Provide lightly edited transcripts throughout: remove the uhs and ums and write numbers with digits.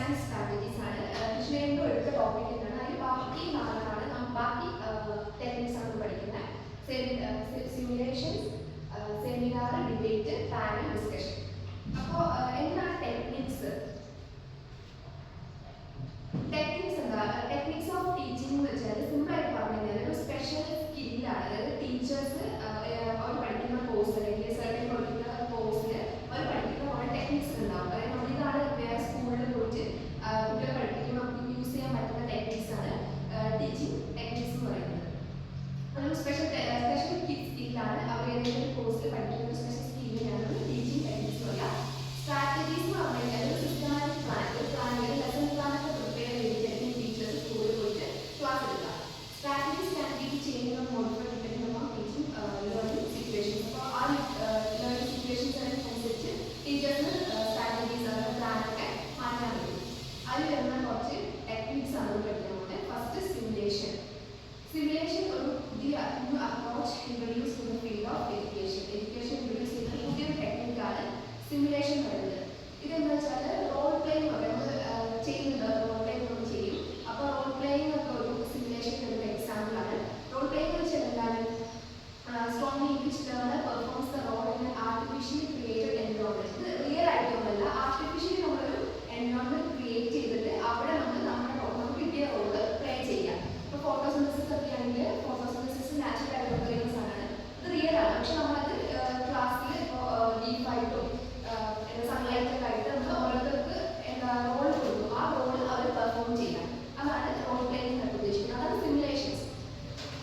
And strategies ആണ്. വിഷ്ണുവിൻ്റെ എടുത്ത ടോപ്പിക് എന്നാണ്. അതിൽ ബാക്കി ബാക്കി ടെക്നിക്സ് ആണ് പഠിക്കുന്നത്. Simulations, seminar, debate, panel discussion. അപ്പോൾ എന്താണ് ടെക്നിക്സ്? ടെക്നിക്സ് ഓഫ് ടീച്ചിങ് എന്ന് വെച്ചാൽ സിമ്പിളായിട്ട് പറഞ്ഞു കഴിഞ്ഞാൽ ഒരു സ്പെഷ്യൽ സ്കില്ലാണ്. അതായത് ടീച്ചേഴ്സ് അവർ പഠിക്കുന്ന കോഴ്സ് അല്ലെങ്കിൽ സർട്ടൻ പഠിക്കുന്ന കോഴ്സിൽ അവർ പഠിക്കുന്ന കുറേ ടെക്നിക്സ് ഉണ്ടാവും. അതായത് നമ്മളിതാണ് വേറെ സ്കൂളിൽ പോയിട്ട് കുട്ടികളെ പഠിപ്പിക്കുമ്പോൾ നമുക്ക് യൂസ് ചെയ്യാൻ പറ്റുന്ന ടെക്നിക്സ് ആണ് ടീച്ചിങ് ടെക്നിക്സ് എന്ന് പറയുന്നത്. അതൊരു സ്പെഷ്യൽ സ്കില്ലാണ്. അവർ ഏതെങ്കിലും കോഴ്സിൽ പഠിക്കുന്ന ഒരു സ്പെഷ്യൽ സ്കില്ലിനാണ് ടീച്ചിങ് ടെക്നിക്സ് എന്ന് പറയുക. സ്ട്രാറ്റജീസ് എന്ന് പറഞ്ഞു കഴിഞ്ഞാൽ ഒരു സിസ്റ്റമാറ്റിക് പ്ലാൻ, ഒരു പ്ലാനിൽ ലെസൺ പ്ലാനൊക്കെ പ്രിപ്പയർ ചെയ്തിട്ടായിരിക്കും ടീച്ചേഴ്സ് സ്കൂളിൽ പോയിട്ട് ക്ലാസ് എടുക്കുക. Strategies can be change or modify depending on teaching learning situations. അപ്പോൾ ആ ലേണിംഗ് സിറ്റുവേഷൻസ് അനുസരിച്ച് ടീച്ചേഴ്സിന് സ്ട്രാറ്റജീസ് പ്ലാനൊക്കെ മാറ്റാൻ പറ്റും. അതിൽ വരുന്ന കുറച്ച് ടെക്നിക്സ് ആണ് പഠിക്കുന്നത്. First simulation. സിമുലേഷൻ ഒരു പുതിയ ന്യൂ അപ്രോച്ച് ഇൻട്രൊഡ്യൂസ് ചെയ്യുന്ന field of education. Education introduce ചെയ്യുന്ന പുതിയൊരു ടെക്നിക്കാണ് സിമുലേഷൻ വരുന്നത്. ഇതെന്താ വെച്ചാൽ റോൾ പ്ലേയിങ് ഒക്കെ നമ്മൾ ചെയ്യുന്നുണ്ട്. റോൾ പ്ലേയിങ് നമ്മൾ ചെയ്യും. അപ്പോൾ റോൾ പ്ലേയിങ് ഒക്കെ ഒരു സിമുലേഷൻ ഒരു എക്സാമ്പിൾ ആണ്. റോൾ പ്ലേയിങ് വെച്ചാൽ എന്താണ്? Strongly English learner performs the role in artificially created environment. ഇത് റിയൽ ആയിട്ടൊന്നുമല്ല, ആർട്ടിഫിഷ്യലി നമ്മളൊരു എൻവയോൺമെന്റ് ക്രിയേറ്റ് ചെയ്തിട്ട് അവിടെ നമുക്ക് കിട്ടിയ റോള് പ്ലേ ചെയ്യാം. ഇപ്പോൾ ഫോട്ടോസിന്തസിസ് ഒക്കെ ആണെങ്കിൽ ഫോട്ടോസിന്തസിസ് നാച്ചുറൽ ആയിട്ട് പറയുന്ന സാധനമാണ്. അത് റിയൽ ആണ്. പക്ഷെ നമ്മളത് ക്ലാസ്സിൽ ഇപ്പോൾ ഡീപ്പായിട്ടോ സൺലൈറ്റൊക്കെ ആയിട്ട് നമ്മൾ ഓരോരുത്തർക്ക് റോൾ കൊടുക്കും. ആ റോൾ അവർ പെർഫോം ചെയ്യാം. അതാണ് റോൾ പ്ലേയിങ് എന്ന് ഉദ്ദേശിക്കുന്നത്. അതാണ് simulations.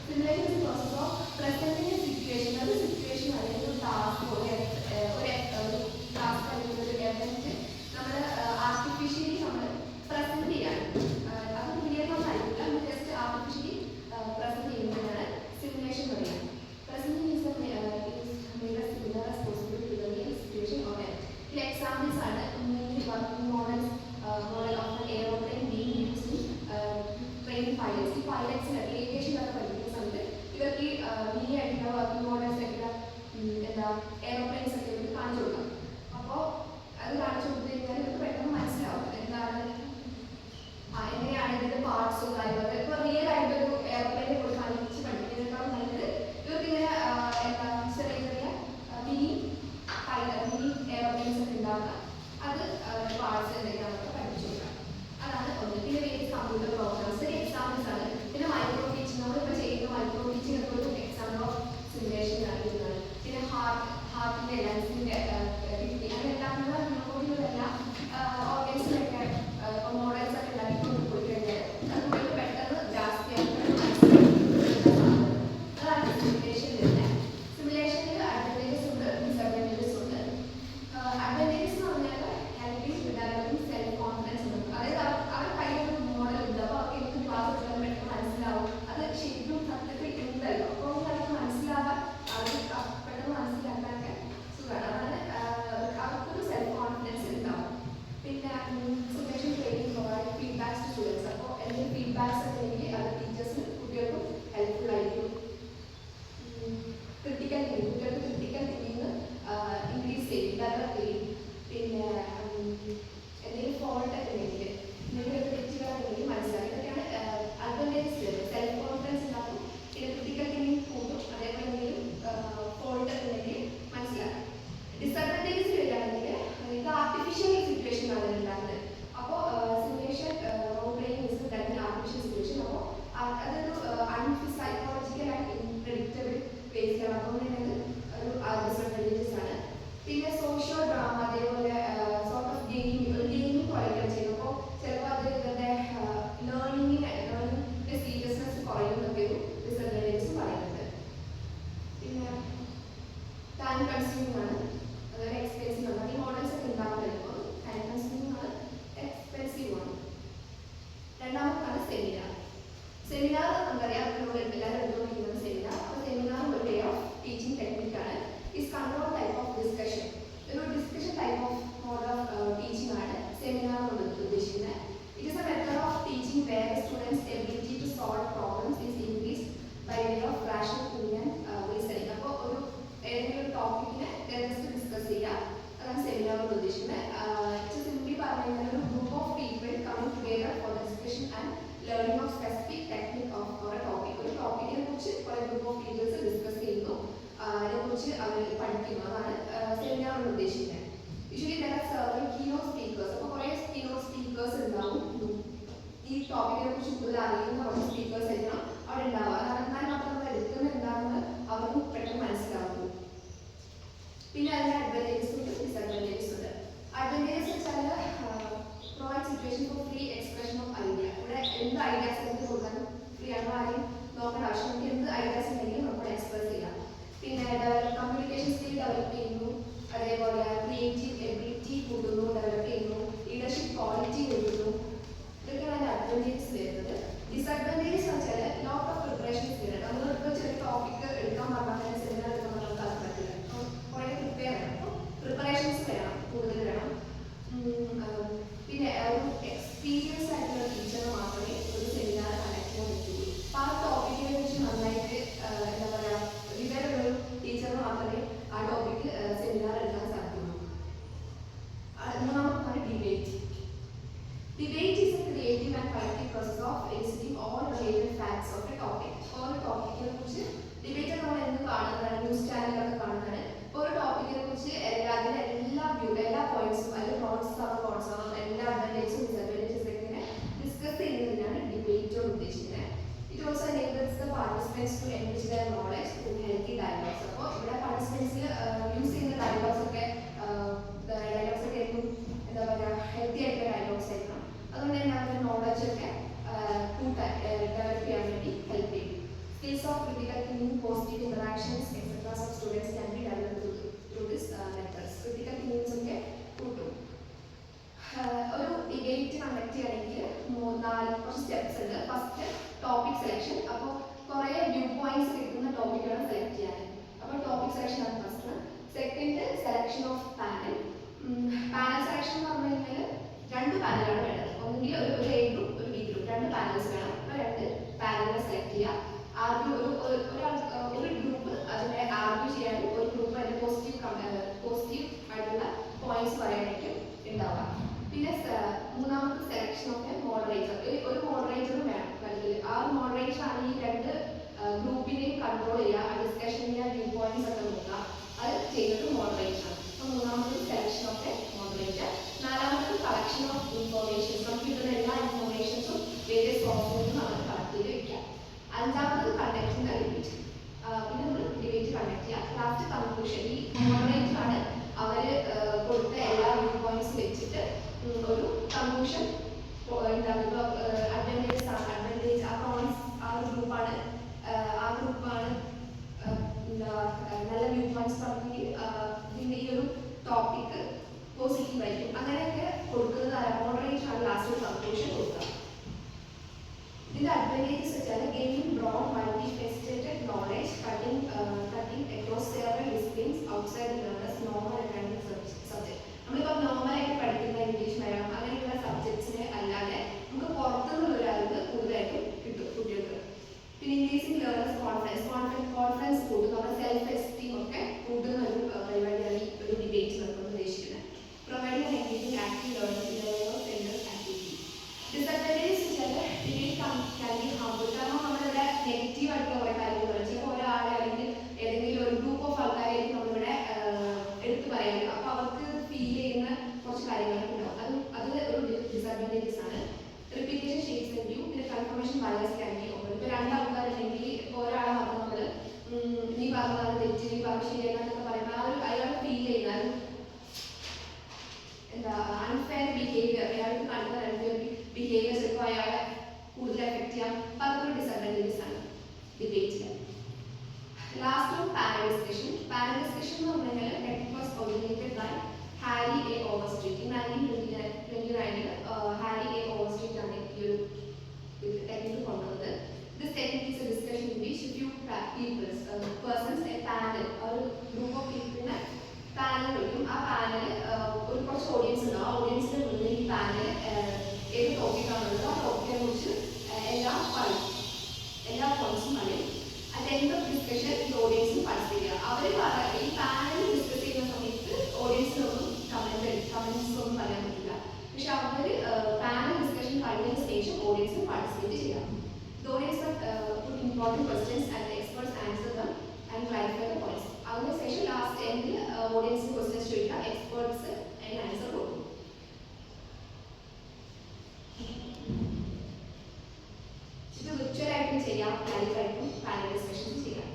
Simulation is process of presenting A situation. ഒരു സിറ്റുവേഷൻ അല്ലെങ്കിൽ ഒരു ടാസ്ക് ഒരു ടാസ്ക് അല്ലെങ്കിൽ ഒരു എവന്റ് നമ്മൾ ആർട്ടിഫിഷ്യലി നമ്മൾ പ്രസന്റ് ചെയ്യാണ്. അത് ക്ലിയർ ആയിട്ടില്ല, ജസ്റ്റ് ആർട്ടിഫിഷ്യലി പ്രസന്റ് ചെയ്യുന്നതാണ് സിമുലേഷൻ പറയുന്നത്. Presenting is made as similar as possible to the real situation or event. The examples are mainly working model of an aeroplane being used in train pilots. The pilots in aviation are പഠിക്കുന്ന സമയത്ത് ഇവർക്ക് main ആയിട്ടുള്ള working models ആയിട്ടുള്ള aeroplanes ഒക്കെ ഇവർക്ക് കാണിച്ചു കൊടുക്കാം. അപ്പോൾ അത് കാണിച്ചു കൊടുത്തു കഴിഞ്ഞാൽ ഇവർക്ക് പെട്ടെന്ന് മനസ്സിലാവും എന്താണ് എങ്ങനെയാണ് ഇതിൻ്റെ പാർട്സും കാര്യങ്ങളൊക്കെ. ഇപ്പോൾ റിയൽ ആയിട്ടൊരു എയർപ്ലെയിനെ പോയി കാണിച്ച് പഠിക്കുന്നതിനേക്കാൾ നല്ലത് ഇവർക്ക് ഇങ്ങനെ ചെറിയ ചെറിയ മിനി എയർപ്ലെയിൻസ് ഒക്കെ ഉണ്ടാക്കുക. അത് പാർട്സ് എന്തൊക്കെയാണെന്നൊക്കെ പഠിപ്പിച്ചു കൊടുക്കാം. അതാണ് ഒന്ന്. പിന്നെ വേരിയസ് കമ്പ്യൂട്ടർ പ്രോഗ്രാംസ് എക്സാമ്പിൾസ് ആണ്. പിന്നെ മൈക്രോ ടീച്ചിങ്, നമ്മളിപ്പോൾ ചെയ്യുന്ന മൈക്രോ ടീച്ചിങ് ഒക്കെ ഒരു എക്സാമ്പിൾ ഓഫ് സിമുലേഷൻ കാണിക്കുന്നതാണ്. പിന്നെ ഹാർട്ടിൻ്റെ ലങ്സിൻ്റെ കിഡ്നി അങ്ങനെ ഉണ്ടാക്കുന്ന നമുക്കൊരുതെല്ലാം ഓർഗൻസിലൊക്കെ മോഡൽസ് ഒക്കെ ഉണ്ടാക്കിക്കൊണ്ട് പോയി കഴിഞ്ഞാൽ അത് കുട്ടികൾക്ക് പെട്ടെന്ന് ജാസ്തിയായി അതാണ് സിമുലേഷൻ വരുന്നത്. സിമുലേഷനിൽ അഡ്വാൻറ്റേജസ് ഉണ്ട്, ഡിസഡ്വാൻറ്റേജസ് ഉണ്ട്. അഡ്വാൻറ്റേജസ് എന്ന് പറഞ്ഞാൽ ഹെൽപ്പിംഗ് ഡെവലപ്പിംഗ് സെൽഫ് കോൺഫിഡൻസ് ഉണ്ട്. അതായത് അവരുടെ കയ്യിലൊരു മോഡൽ ഉണ്ട്. അപ്പോൾ അവർക്ക് എന്ത് ക്ലാസ് എടുക്കാൻ പെട്ടെന്ന് മനസ്സിലാവും. അത് ശരിക്കും സത്യത്തിൽ ഉണ്ടല്ലോ. അപ്പോൾ അവർക്ക് മനസ്സിലാവാൻ പെട്ടെന്ന് മനസ്സിലാക്കാനൊക്കെ സുഖമാണ്. അതാണ് അവർക്കൊരു സെൽഫ് കോൺഫിഡൻസ് ഉണ്ടാവും. പിന്നെ simulation training provide feedbacks to students. അപ്പോൾ എന്തെങ്കിലും ഫീഡ്ബാക്സ് ഒക്കെ ഉണ്ടെങ്കിൽ അത് ടീച്ചേഴ്സിന് കുട്ടികൾക്കും ഹെൽപ്ഫുൾ ആയിരിക്കും. ക്രിട്ടിക്കൽ തിങ്കിങ്, കുട്ടികൾക്ക് ക്രിട്ടിക്കൽ തിങ്കിങ് ഇൻക്രീസ് ചെയ്യും, ഡെവലപ്പ് ചെയ്യും. പിന്നെ എന്തെങ്കിലും ഫോൾട്ട് ഒക്കെ ഉണ്ടെങ്കിൽ എന്തെങ്കിലും തെറ്റുകളൊക്കെ ഉണ്ടെങ്കിൽ മനസ്സിലാക്കും. ഇതൊക്കെയാണ് അഡ്വാൻറ്റേജസ് വരുന്നത്. സെൽഫ് കോൺഫിഡൻസ് ഉണ്ടാക്കും. പിന്നെ ക്രിട്ടിക്കൽ തിങ്കിങ് കൂട്ടും. അതേപോലെ എന്തെങ്കിലും ഫോൾട്ട് ഒക്കെ ഉണ്ടെങ്കിൽ മനസ്സിലാക്കും. ഡിസഡ്വാൻറ്റേജസ് വരികയാണെങ്കിൽ ഇത് ആർട്ടിഫിഷ്യൽ സിറ്റുവേഷൻ ആണ് ഉണ്ടാകുന്നത്. അപ്പോൾ simulation role playing is done in artificial situation. അപ്പോൾ അതൊരു സൈക്കോളജിക്കൽ ആൻഡ് ഇൻപ്രെഡിക്റ്റബിൾ ബേസിലാണ്. അതുകൊണ്ട് തന്നെ ഒരു ഡിസഡ്വാൻറ്റേജസ് ആണ്. പിന്നെ സോഷ്യോ ഡ്രാമ, അതേപോലെ സോർട്ട് ഓഫ് ഗെയിമിങ്, ഒരു ഗെയിമിങ് പോലെയൊക്കെയാണ് ചെയ്യുന്നത്. അപ്പോൾ ചിലപ്പോൾ അത് ഇവരുടെ ലേണിങ്ങിൻ്റെ സീരിയസ്നെസ് കുറയുന്നൊക്കെ ഒരു ഡിസഡ്വാൻറ്റേജസ് പറയുന്നുണ്ട്. പിന്നെ ടൈം കൺസ്യൂമിംഗ് ആണ്, അതായത് എക്സ്പെൻസീവ് ആണ്. ഈ മോഡൽസ് ഒക്കെ ഉണ്ടാകുമ്പോൾ ടൈം കൺസ്യൂമിംഗ് ആണ്, എക്സ്പെൻസീവ് ആണ്. രണ്ടാമതാണ് സെമിനാർ. സെമിനാർ നമുക്കറിയാം, എല്ലാവരും എടുത്തുകൊണ്ടിരിക്കുന്നത് സെമിനാർ. അപ്പോൾ സെമിനാർ ഒരു വേ ഓഫ് ടീച്ചിങ് ടെക്നിക്കാണ്. Is control type of discussion. ഒരു discussion type of mode of teaching ആണ് സെമിനാർ കൊണ്ട് ഉദ്ദേശിക്കുന്നത്. It is a method of teaching where students ability to solve problems is increased by way of rational thinking and reasoning. അപ്പോൾ ഏതെങ്കിലും ഒരു ടോപ്പിക്കിനെ just discuss ചെയ്യുക, അതാണ് seminar കൊണ്ട് ഉദ്ദേശിക്കുന്നത്. സിംപ്ലി പറഞ്ഞു കഴിഞ്ഞാൽ ഒരു ഗ്രൂപ്പ് ഓഫ് പീപ്പിൾ പഠിക്കുന്നു. അതാണ് സെമിനാർ കൊണ്ട് ഉദ്ദേശിക്കുന്നത്. Usually there are several keynote speakers. അപ്പോൾ കുറേ keynote speakers ഉണ്ടാവും. ഈ ടോപ്പിക്കിനെ കുറിച്ച് കൂടുതൽ അറിയുന്ന കുറച്ച് സ്പീക്കേഴ്സ് ആയിരിക്കണം അവിടെ ഉണ്ടാവുക. എന്നാൽ മാത്രം നമ്മൾ എടുക്കുന്നത് എന്താണെന്ന് അവർക്കും പെട്ടെന്ന് മനസ്സിലാവുള്ളൂ. പിന്നെ അതിന് അഡ്വാൻറ്റേജസ് ഉണ്ട്, ഡിസഡ്വാൻറ്റേജസ് ഉണ്ട്. അഡ്വാൻറ്റേജസ് വെച്ചാൽ provide situation four free expression of idea. ഇവിടെ എന്ത് ഐഡിയാസ് നമുക്ക് കൊടുക്കാനും ഫ്രീ ആണ്, ആരെയും നോക്കേണ്ട ആവശ്യം. നമുക്ക് എന്ത് ഐഡിയാസ് ഉണ്ടെങ്കിലും നമുക്ക് എക്സ്പ്രസ് ചെയ്യാം. പിന്നെ കമ്മ്യൂണിക്കേഷൻ സ്കിൽ ഡെവലപ്പ് ചെയ്യുന്നു, അതേപോലെ ക്രിയേറ്റീവ് എബിലിറ്റി കൂട്ടുന്നു, ഡെവലപ്പ് ചെയ്യുന്നു, ലീഡർഷിപ്പ് ക്വാളിറ്റി കൂട്ടുന്നു. ഇതൊക്കെയാണ് അതിൻ്റെ അഡ്വാൻറ്റേജസ് വരുന്നത്. ഡിസഡ്വാൻറ്റേജസ് എന്ന് വെച്ചാൽ ലോട്ട് ഓഫ് പ്രിപ്പറേഷൻസ് വരുന്നത്. നമ്മളിപ്പോൾ ചെറിയ ടോപ്പിക്ക് എടുക്കാൻ പറഞ്ഞാൽ സെമിനാർ എടുക്കാൻ പറഞ്ഞാൽ അത് പറ്റില്ല. അപ്പോൾ കുറേ പ്രിപ്പയർ ചെയ്യണം. അപ്പോൾ പ്രിപ്പറേഷൻസ് വേണം, കൂടുതൽ വേണം. പിന്നെ ഒരു എക്സ്പീരിയൻസ് ആയിട്ടുള്ള ടീച്ചർ മാത്രമേ ഒരു സെമിനാർ കണ്ടക്ട് ചെയ്യാൻ പറ്റുള്ളൂ. അപ്പോൾ ആ ടോപ്പിക്കിനെ കുറിച്ച് നന്നായിട്ട് എന്താ പറയുക, വിവരമുള്ളൊരു ടീച്ചറിന് മാത്രമേ ആ ടോപ്പിക്ക് സെമിനാർ എടുക്കാൻ സാധിക്കുള്ളൂ. മൂന്നാമതാണ് debate. Debate is a creative and collective process of eliciting all related facts of a topic. ഒരു ടോപ്പിക്കിനെ കുറിച്ച് ഡിബേറ്റ് നമ്മൾ എന്ത് കാണുന്നതാണ്, ന്യൂസ് ചാനലൊക്കെ കാണുന്നതാണ്. ഒരു ടോപ്പിക്കിനെ കുറിച്ച് അതിൻ്റെ എല്ലാ പോയിന്റ്സും അതിൽ പ്രോൺസ് ആവും എല്ലാ അഡ്വാൻറ്റേജസും ഡിസഡ്വാൻറ്റേജസും ഇങ്ങനെ ഡിസ്കസ് ചെയ്യുന്നതിനാണ് ഡിബേറ്റ് കൊണ്ട് ഉദ്ദേശിക്കുന്നത്. It also enables the participants to enrich their knowledge through healthy dialogues. അപ്പോൾ ഇവിടെ പാർട്ടിസിപ്പൻസിൽ യൂസ് ചെയ്യുന്ന ഡയലോഗ്സ് ഒക്കെ എന്താ പറയുക, ഹെൽത്തി ആയിട്ടുള്ള ഡയലോഗ്സ് ആയിരിക്കണം. അതുകൊണ്ട് തന്നെ അവരുടെ നോളജ് ഒക്കെ ഡെവലപ്പ് ചെയ്യാൻ വേണ്ടി ഹെൽപ്പ് ചെയ്യും. Skills of critical thinking, positive interactions etceteras of students can be developed through this methods. Critical thinkings ഒക്കെ കൂട്ടും. ഒരു ഡിബേറ്റ് കണ്ടക്ട് ചെയ്യണമെങ്കിൽ കുറച്ച് സ്റ്റെപ്സ് ഉണ്ട്. First topic selection. അപ്പോൾ കുറേ വ്യൂ പോയിന്റ്സ് കിട്ടുന്ന ടോപ്പിക്കാണ് സെലക്ട് ചെയ്യാൻ. അപ്പോൾ ടോപ്പിക് സെലക്ഷൻ ആണ് first. Second selection of panel. Panel selection എന്ന് പറഞ്ഞു കഴിഞ്ഞാൽ രണ്ട് പാനലാണ് വേണ്ടത്. ഒന്നുകിൽ ഒരു എ ഗ്രൂപ്പ്, ഒരു ബി ഗ്രൂപ്പ്, രണ്ട് പാനൽസ് വേണം. അപ്പോൾ രണ്ട് പാനലിനെ സെലക്ട് ചെയ്യുക. ആർഗ്യൂ ഒരു ഗ്രൂപ്പ് അതിനെ ആർഗ്യൂ ചെയ്യാനും ഒരു ഗ്രൂപ്പ് അതിൻ്റെ പോസിറ്റീവ് ആയിട്ടുള്ള പോയിന്റ്സ് പറയാനായിട്ടും ഉണ്ടാവുക. പിന്നെ മൂന്നാമത്തെ സെലക്ഷൻ ഓഫ് എ മോഡറേറ്റർ. ഒരു മോഡറേറ്ററും വേണം കളിയിൽ. ആ മോഡറേറ്റർ ആണ് ഈ രണ്ട് ഗ്രൂപ്പിനെയും കൺട്രോൾ ചെയ്യുക, ഡിസ്കഷനിലെ വ്യൂ പോയിന്റ്സ് ഒക്കെ നോക്കുക. അത് ചെയ്യുന്നത് മോഡറേറ്റർ ആണ്. അപ്പോൾ മൂന്നാമത്തെ സെലക്ഷൻ ഓഫ് എ മോഡറേറ്റർ. നാലാമത്തെ കളക്ഷൻ ഓഫ് ഇൻഫോർമേഷൻസ്. നമുക്ക് കിട്ടുന്ന എല്ലാ ഇൻഫോർമേഷൻസും വേരിയസ് സോഴ്സിൽ നിന്ന് നമ്മൾ കളക്ട് ചെയ്ത് വെക്കാം. അഞ്ചാമത് കണ്ടക്ടിങ് ദ ഡിബേറ്റ്. പിന്നെ നമ്മൾ ഡിബേറ്റ് കണ്ടക്ട് ചെയ്യുക. Last conclusion. ഈ മോഡറേറ്റർ ആണ് അവർ കൊടുത്ത എല്ലാ വ്യൂ പോയിന്റ്സ് വെച്ചിട്ട് ഒരു കൺക്ലൂഷൻ ഉണ്ടാകും. അഡ്വാൻറ്റേജ് ആ പോയിന്റ്സ് ആ ഗ്രൂപ്പാണ് നല്ല വ്യൂ പോയിന്റ്സ് പറഞ്ഞെങ്കിൽ ഇതിൻ്റെ ഈ ഒരു ടോപ്പിക്ക് പോസിറ്റീവ് ആയിരിക്കും. അങ്ങനെയൊക്കെ കൊടുക്കുന്നത് മോഡറേറ്റർ ആണ് ലാസ്റ്റ് ഒരു കൺക്ലൂഷൻ കൊടുക്കുക. ഇതിൻ്റെ അഡ്വാൻറ്റേജസ് വെച്ചാൽ gaining broad multifaceted knowledge, cutting across several disciplines outside learners normal academic subject. നമ്മളിപ്പോൾ നോർമലായിട്ട് പഠിക്കുന്ന ഇംഗ്ലീഷ്, മലയാളം അങ്ങനെയുള്ള സബ്ജക്ട്സിനെ അല്ലാതെ നമുക്ക് പുറത്തുനിന്നുള്ള ഒരു അറിവ് കൂടുതലായിട്ടും കിട്ടും കുട്ടികൾക്ക്. പിന്നെ ഇൻക്രീസിംഗ് ലേണേഴ്സ് കോൺഫിഡൻസ് കൂട്ടും, നമ്മുടെ സെൽഫ് എസ്റ്റീം ഒക്കെ കൂട്ടുന്ന ഒരു പരിപാടിയാണ് ഈ ഒരു ഡിബേറ്റ് നമുക്ക് ഉദ്ദേശിക്കുന്നത്. Providing and engaging active learners activity. Disadvantages വെച്ചാൽ ഡിബേറ്റ് ക്യാൻ ബി ഹാർംഫുൾ. കാരണം നമ്മളിവിടെ നെഗറ്റീവ് ആയിട്ടുള്ള കുറേ കാര്യങ്ങൾ പറയും. ചിലപ്പോൾ ഒരാളെ അല്ലെങ്കിൽ ഏതെങ്കിലും ഒരു ഗ്രൂപ്പ് ഓഫ് ആൾക്കാരായിരിക്കും നമ്മളിവിടെ എടുത്തു പറയുന്നത്. അപ്പോൾ അവർക്ക് ഫീൽ ചെയ്യുന്ന കുറച്ച് കാര്യങ്ങളൊക്കെ ഉണ്ടാവും. അത് ഒരു ഡിസഡ്വാൻറ്റേജസ് ആണ്. Repetition shapes and view. പിന്നെ confirmation bias can be over. ഇപ്പോൾ രണ്ടാൾക്കാരുണ്ടെങ്കിൽ ഇപ്പോൾ ഒരാളെ മാത്രം നമ്മൾ നീ പറഞ്ഞതാണ് തെറ്റ്, നീ പറഞ്ഞ ശരിയെന്നൊക്കെ പറയുമ്പോൾ ആ ഒരു അയാൾ ഫീൽ ചെയ്യുന്ന എന്താ അൺഫെയർ ബിഹേവിയർ, അയാൾക്ക് കാണുന്ന അൺഫെയർ ബിഹേവിയർ ചിലപ്പോൾ അയാളെ കൂടുതൽ എഫക്റ്റ് ചെയ്യാം. അപ്പോൾ അതൊരു ഡിസഡ്വാൻറ്റേജസ് ആണ് ഡിബേറ്റിൽ. Last panel discussion. Panel discussion എന്ന് പറഞ്ഞു കഴിഞ്ഞാൽ technique was originated by Harry A Overstreet. 1929 Harry A Overstreet ആണ് ഈ ഒരു ടെക്നിക്ക് കൊണ്ടുവന്നത്. This technique is a discussion in which few persons, a panel, or group of people in a panel വിളിക്കും. ആ panel ഒരു കുറച്ച് ഓഡിയൻസ് ഉണ്ടാവും. ആ ഓഡിയൻസിന് മുന്നിൽ ഈ പാനൽ ഏത് ടോപ്പിക്കാണുള്ളത് ആ ടോപ്പിക്കിനെ കുറിച്ച് എല്ലാം പറയും, എല്ലാ പോയിന്റ്സും പറയും. അറ്റ് എൻഡ് ഓഫ് ഡിസ്കഷൻ ഈ ഓഡിയൻസിന് പാർട്ടിസിപ്പേറ്റ് ചെയ്യുക. അവർ ഈ പാനൽ ഡിസ്കസ് ചെയ്യുന്ന സമയത്ത് ഓഡിയൻസിനൊന്നും കമന്റ്സ് ഒന്നും പറയാൻ പറ്റില്ല. പക്ഷെ അവർ പാനൽ ഡിസ്കഷൻ കഴിഞ്ഞതിന് ശേഷം ഓഡിയൻസിന് പാർട്ടിസിപ്പേറ്റ് ചെയ്യാം. The audience put important questions and the experts answer them and clarify the points. അതിനുശേഷം ലാസ്റ്റ് എൻഡിൽ ഓഡിയൻസിന് ക്വസ്റ്റ്യൻസ് ചോദിക്കാം, എക്സ്പേർട്സ് അതിന് ആൻസർ കൊടുക്കും. ഇത് വിർച്വലായിട്ടും ചെയ്യാം, ലൈവായിട്ടും പാനൽ ഡിസ്കഷൻസ് ചെയ്യാം.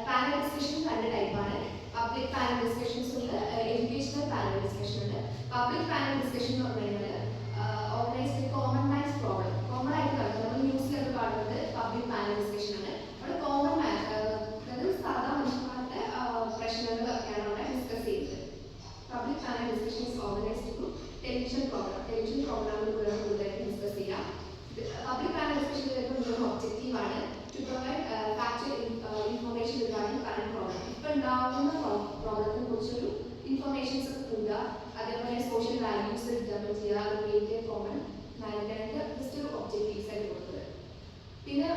പാനൽ ഡിസ്കഷൻ രണ്ട് ടൈപ്പാണ്. പബ്ലിക് പാനൽ ഡിസ്കഷൻസ് ഉണ്ട്, എഡ്യൂക്കേഷണൽ പാനൽ ഡിസ്കഷൻ ഉണ്ട്. പബ്ലിക് പാനൽ ഡിസ്കഷൻ എന്ന് പറഞ്ഞു കഴിഞ്ഞാൽ organised common man's problem, common ആയിട്ട് നടക്കുന്നത് നമ്മൾ ന്യൂസിലൊക്കെ കാണുന്നത് പബ്ലിക് പാനൽ ഡിസ്കഷൻ ആണ്. അവിടെ കോമൺ മാൻ, അതായത് സാധാരണ മനുഷ്യന്മാരുടെ പ്രശ്നങ്ങളൊക്കെയാണ് അവിടെ ഡിസ്കസ് ചെയ്യുന്നത്. Public panel discussion is organised to television പ്രോഗ്രാമിൽ കൂടുതലായിട്ട് ഡിസ്കസ് ചെയ്യാം. പബ്ലിക് പാനൽ ഡിസ്കഷൻ വരുമ്പോൾ ഒബ്ജക്റ്റീവ് ആണ് to provide factual information regarding current problem. ഇപ്പോൾ ഉണ്ടാകുന്ന പ്രോബ്ലത്തിനെ കുറിച്ചൊരു ഇൻഫർമേഷൻസ് ഒക്കെ കൊടുക്കുക, അതേപോലെ സോഷ്യൽ വാല്യൂസ് ഡെവലപ്പ് ചെയ്യുക, അത് ക്രിയേറ്റ് കോമൺ മാനേജ്മെന്റ് ജസ്റ്റ് ഒരു ഒബ്ജക്റ്റീവ്സ് ആയിട്ട് കൊടുത്തത്. പിന്നെ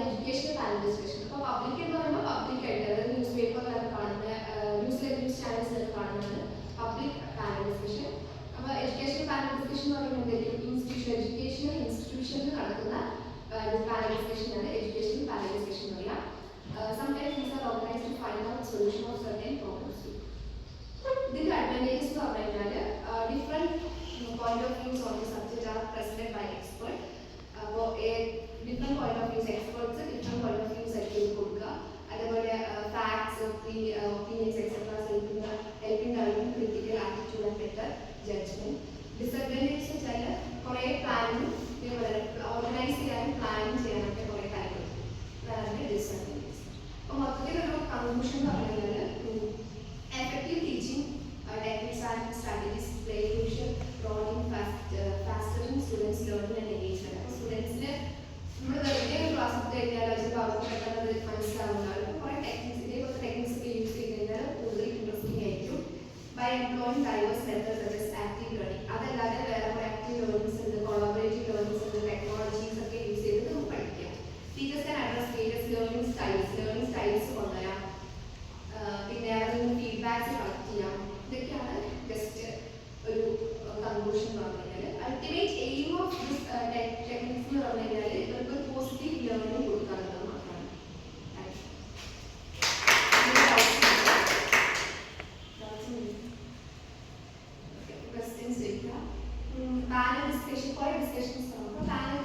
എഡ്യൂക്കേഷണൽ പാനൽ ഡിസ്കഷൻ. അപ്പോൾ പബ്ലിക് എന്ന് പറയുമ്പോൾ പബ്ലിക് ആയിട്ട്, അതായത് ന്യൂസ് പേപ്പറിലൊക്കെ കാണുന്ന, ന്യൂസ് ചാനൽസിലൊക്കെ കാണുന്നതാണ് പബ്ലിക് പാനൽ ഡിസ്കഷൻ. അപ്പോൾ എഡ്യൂക്കേഷണൽ പാനൽ ഡിസ്കഷൻ എന്ന് പറയുമ്പോൾ എന്തെങ്കിലും എഡ്യൂക്കേഷണൽ ഇൻസ്റ്റിറ്റ്യൂഷനിൽ നടക്കുന്ന പാനൽ ഡിസ്കഷൻ ആണ് എഡ്യൂക്കേഷണൽ പാനൽ ഡിസ്കഷൻ എന്ന് പറയാം. Sometimes these are organized to find out solution of certain problems. ഇതിന്റെ അഡ്വാൻറ്റേജസ് എന്ന് പറഞ്ഞു കഴിഞ്ഞാൽ different point of views on the subject are presented by expert. അപ്പോൾ different point of views, experts different point of views ആയിട്ട് കൊടുക്കുക. അതേപോലെ facts, opinions etcetera helping developing critical attitude and better judgement. Disadvantages വെച്ചാൽ കുറേ planning, organise ചെയ്യാനും planning ചെയ്യാനൊക്കെ കുറേ കാര്യങ്ങൾ. അതാണ് ഡിസഡ്വാൻറ്റേജസ്. അപ്പോൾ മൊത്തത്തിലൊരു കൺക്ലൂഷൻ എന്ന് പറഞ്ഞു കഴിഞ്ഞാൽ effective teaching techniques and strategies play a crucial role in fostering students' learning and engagement. അപ്പോൾ സ്റ്റുഡൻസിന് നമ്മൾ വെറുതെ ഒരു ക്ലാസ് എടുത്ത് കഴിഞ്ഞാൽ ചിലപ്പോൾ അവർക്ക് പെട്ടെന്ന് മനസ്സിലാവുന്നതാണ്. കുറേ ടെക്നിക്സ്, ഇതേപോലത്തെ ടെക്നിക്സ് ഒക്കെ യൂസ് ചെയ്ത് കഴിഞ്ഞാൽ കൂടുതൽ ഇൻട്രസ്റ്റിംഗ് ആയിരിക്കും. By employing diverse methods such as active learning, അതല്ലാതെ വേറെ കുറേ ആക്റ്റീവ് ലേണിംഗ്സ് ഉണ്ട്, കൊളാബറേറ്റീവ് ലേണിംഗ്സ് ഉണ്ട്, ടെക്നോളജീസ് ഒക്കെ യൂസ് ചെയ്ത് നമുക്ക് പഠിക്കാം. Teachers can address various learning styles കൊണ്ടുവരാം. പിന്നെ അതിൽ നിന്ന് ഫീഡ്ബാക്സ് കളക്ട് ചെയ്യാം. ഇതൊക്കെയാണ് ജസ്റ്റ് ഒരു കൺക്ലൂഷൻ എന്ന് പറഞ്ഞു കഴിഞ്ഞാൽ. Ultimate aim of this techniques എന്ന് പറഞ്ഞു കഴിഞ്ഞാൽ ഇവർക്ക് ഒരു പോസിറ്റീവ് ലേണിംഗ് കൊടുക്കുക എന്നുള്ളത് മാത്രമാണ്. ക്വസ്റ്റ്യൻസ് ചോദിക്കുക. പാനൽ ഡിസ്കഷൻ, കുറേ ഡിസ്കഷൻസ് ആണ്. അപ്പോൾ പാനൽ